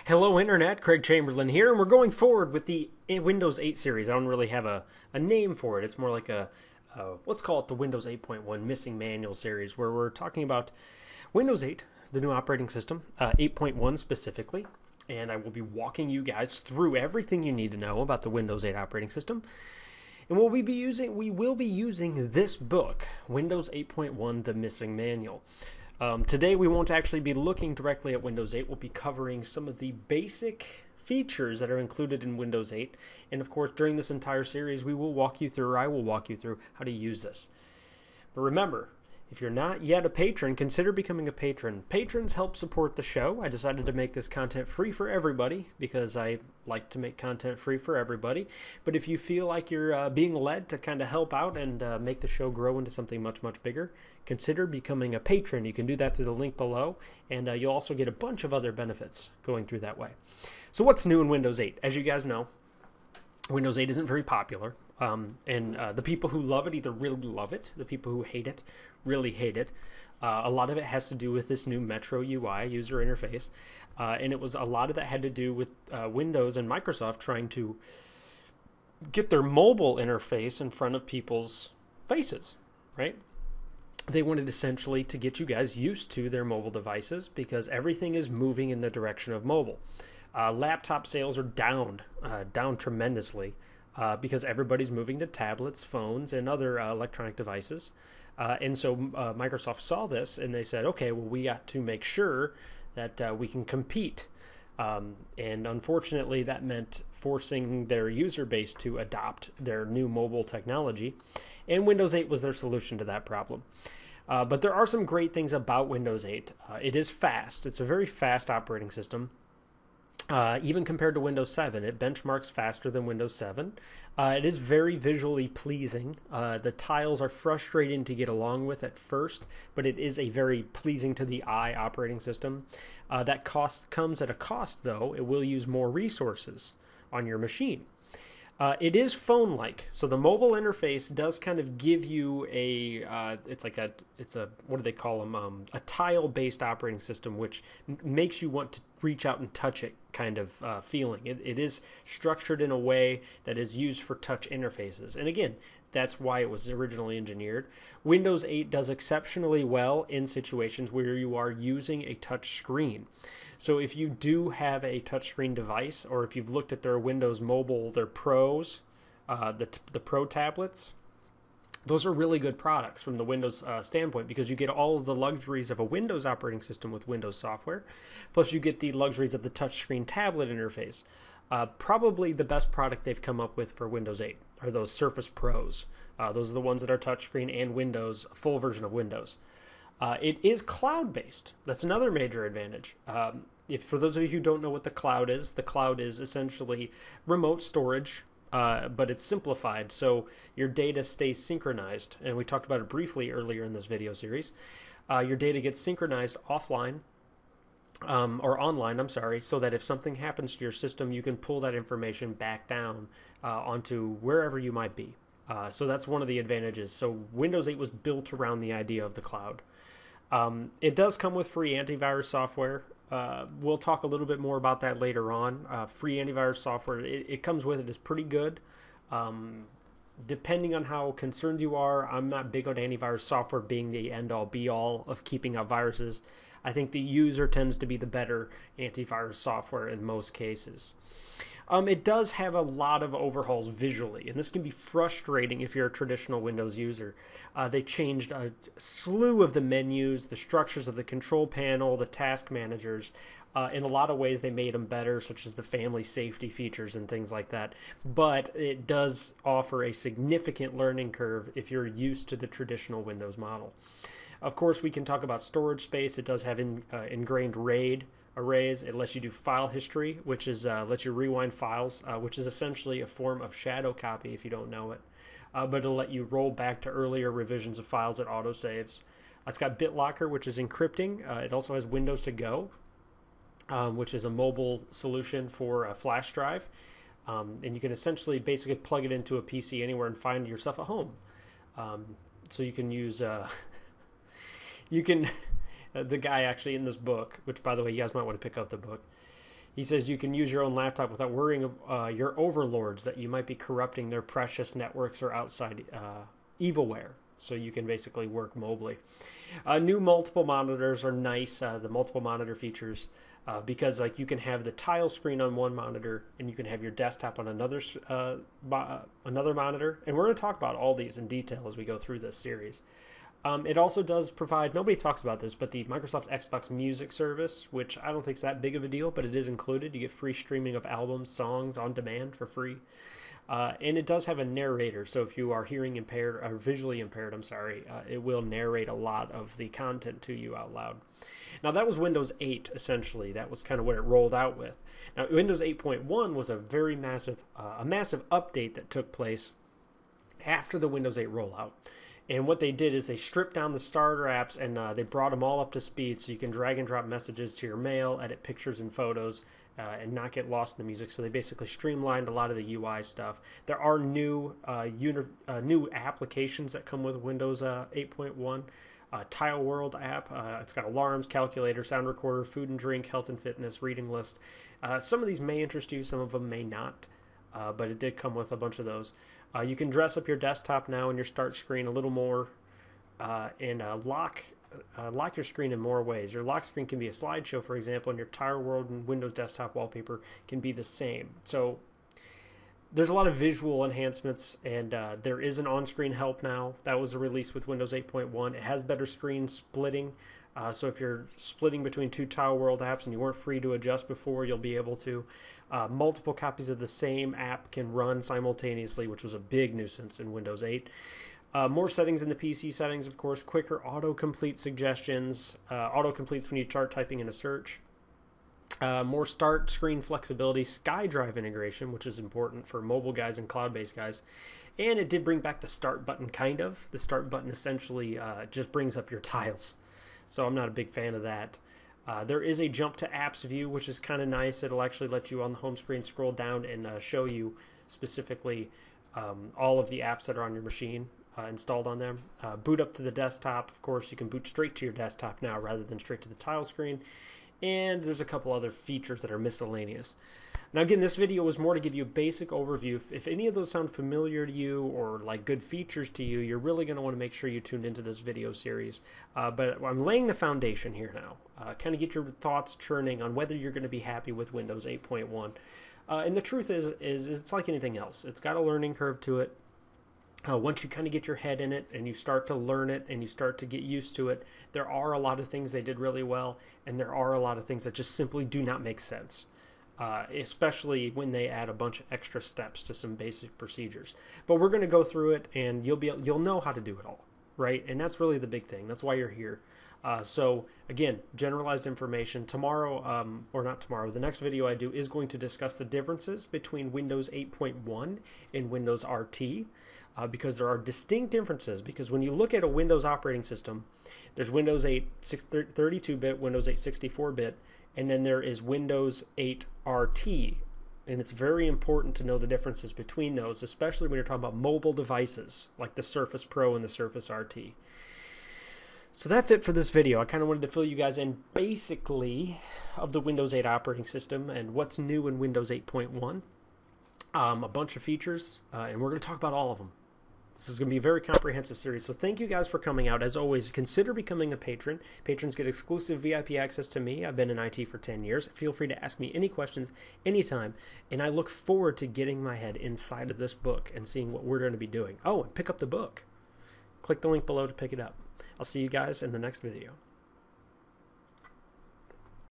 Hello, Internet. Craig Chamberlain here, and we're going forward with the Windows 8 series. I don't really have a name for it. It's more like let's call it the Windows 8.1 Missing Manual series, where we're talking about Windows 8, the new operating system, 8.1 specifically. And I will be walking you guys through everything you need to know about the Windows 8 operating system. And we will be using this book, Windows 8.1, The Missing Manual. Today we won't actually be looking directly at Windows 8. We'll be covering some of the basic features that are included in Windows 8. And of course, during this entire series, I will walk you through how to use this. But remember, if you're not yet a patron, consider becoming a patron. Patrons help support the show. I decided to make this content free for everybody because I like to make content free for everybody. But if you feel like you're being led to kind of help out and make the show grow into something much, much bigger, consider becoming a patron. You can do that through the link below, and you'll also get a bunch of other benefits going through that way. So what's new in Windows 8? As you guys know, Windows 8 isn't very popular. And the people who love it either really love it, the people who hate it really hate it. A lot of it has to do with this new Metro UI user interface, and a lot of that had to do with Windows and Microsoft trying to get their mobile interface in front of people's faces, right? They wanted essentially to get you guys used to their mobile devices because everything is moving in the direction of mobile. Laptop sales are down tremendously. Because everybody's moving to tablets, phones, and other electronic devices. And so Microsoft saw this and they said, okay, well, we got to make sure that we can compete. And unfortunately, that meant forcing their user base to adopt their new mobile technology. And Windows 8 was their solution to that problem. But there are some great things about Windows 8. It is fast. It's a very fast operating system. Even compared to Windows 7, it benchmarks faster than Windows 7. It is very visually pleasing. The tiles are frustrating to get along with at first, but it is a very pleasing to the eye operating system. That cost comes at a cost, though. It will use more resources on your machine. It is phone-like, so the mobile interface does kind of give you what do they call them? A tile-based operating system, which makes you want to reach out and touch it kind of feeling. It is structured in a way that is used for touch interfaces. And again, that's why it was originally engineered. Windows 8 does exceptionally well in situations where you are using a touch screen. So if you do have a touchscreen device, or if you've looked at their Windows Mobile, their Pros, the Pro tablets, those are really good products from the Windows standpoint because you get all of the luxuries of a Windows operating system with Windows software, plus you get the luxuries of the touchscreen tablet interface. Probably the best product they've come up with for Windows 8 are those Surface Pros. Those are the ones that are touchscreen and Windows, full version of Windows. It is cloud-based. That's another major advantage. For those of you who don't know what the cloud is essentially remote storage, but it's simplified, so your data stays synchronized. And we talked about it briefly earlier in this video series. Your data gets synchronized offline, or online, I'm sorry, so that if something happens to your system, you can pull that information back down onto wherever you might be. So that's one of the advantages. So Windows 8 was built around the idea of the cloud. It does come with free antivirus software. We'll talk a little bit more about that later on. Free antivirus software, it comes with it is pretty good. Depending on how concerned you are, I'm not big on antivirus software being the end-all be-all of keeping out viruses. I think the user tends to be the better antivirus software in most cases. It does have a lot of overhauls visually, and this can be frustrating if you're a traditional Windows user. They changed a slew of the menus, the structures of the control panel, the task managers. In a lot of ways, they made them better, such as the family safety features and things like that. But it does offer a significant learning curve if you're used to the traditional Windows model. Of course, we can talk about storage space. It does have ingrained RAID arrays. It lets you do file history, which is lets you rewind files, which is essentially a form of shadow copy if you don't know it. But it'll let you roll back to earlier revisions of files at autosaves. It's got BitLocker, which is encrypting. It also has Windows to Go, which is a mobile solution for a flash drive. And you can essentially basically plug it into a PC anywhere and find yourself at home. So you can use... the guy actually in this book, which by the way, you guys might want to pick up the book, He says you can use your own laptop without worrying your overlords that you might be corrupting their precious networks or outside evilware. So you can basically work mobily. New multiple monitors are nice. The multiple monitor features, because like you can have the tile screen on one monitor and you can have your desktop on another monitor. And we're going to talk about all these in detail as we go through this series. It also does provide, nobody talks about this, but the Microsoft Xbox Music service, which I don't think is that big of a deal, but it is included. You get free streaming of albums, songs on demand for free. And it does have a narrator, so if you are hearing impaired or visually impaired, it will narrate a lot of the content to you out loud. Now that was Windows 8 essentially. That was kind of what it rolled out with. Now Windows 8.1 was a very massive update that took place after the Windows 8 rollout. And what they did is they stripped down the starter apps and they brought them all up to speed so you can drag and drop messages to your mail, edit pictures and photos, and not get lost in the music. So they basically streamlined a lot of the UI stuff. There are new applications that come with Windows 8.1. Tile World app. It's got alarms, calculator, sound recorder, food and drink, health and fitness, reading list. Some of these may interest you, some of them may not. But it did come with a bunch of those. You can dress up your desktop now in your start screen a little more and lock your screen in more ways. Your lock screen can be a slideshow, for example, and your Tile World and Windows desktop wallpaper can be the same. So there's a lot of visual enhancements, and there is an on-screen help now. That was a release with Windows 8.1. It has better screen splitting. So if you're splitting between two Tile World apps and you weren't free to adjust before, you'll be able to. Multiple copies of the same app can run simultaneously, which was a big nuisance in Windows 8. More settings in the PC settings, of course. Quicker autocomplete suggestions. Autocompletes when you start typing in a search. More start screen flexibility. SkyDrive integration, which is important for mobile guys and cloud-based guys. And it did bring back the start button, kind of. The start button essentially just brings up your tiles. So I'm not a big fan of that. There is a jump to apps view, which is kind of nice. It'll actually let you on the home screen scroll down and show you specifically all of the apps that are on your machine installed on them. Boot up to the desktop. Of course, you can boot straight to your desktop now rather than straight to the tile screen. And there's a couple other features that are miscellaneous. Now again, this video was more to give you a basic overview. If any of those sound familiar to you or like good features to you, you're really going to want to make sure you tuned into this video series. But I'm laying the foundation here now. Kind of get your thoughts churning on whether you're going to be happy with Windows 8.1. And the truth is it's like anything else. It's got a learning curve to it. Once you kind of get your head in it and you start to learn it and you start to get used to it, there are a lot of things they did really well, and there are a lot of things that just simply do not make sense, especially when they add a bunch of extra steps to some basic procedures. But we're going to go through it, and you'll know how to do it all, right? And that's really the big thing. That's why you're here. So again, generalized information. Tomorrow, or not tomorrow, the next video I do is going to discuss the differences between Windows 8.1 and Windows RT. Because there are distinct differences. Because when you look at a Windows operating system, there's Windows 8 32-bit, Windows 8 64-bit, and then there is Windows 8 RT. And it's very important to know the differences between those, especially when you're talking about mobile devices like the Surface Pro and the Surface RT. So that's it for this video. I kind of wanted to fill you guys in basically of the Windows 8 operating system and what's new in Windows 8.1. A bunch of features, and we're going to talk about all of them. This is going to be a very comprehensive series. So thank you guys for coming out. As always, consider becoming a patron. Patrons get exclusive VIP access to me. I've been in IT for 10 years. Feel free to ask me any questions anytime. And I look forward to getting my head inside of this book and seeing what we're going to be doing. Oh, and pick up the book. Click the link below to pick it up. I'll see you guys in the next video.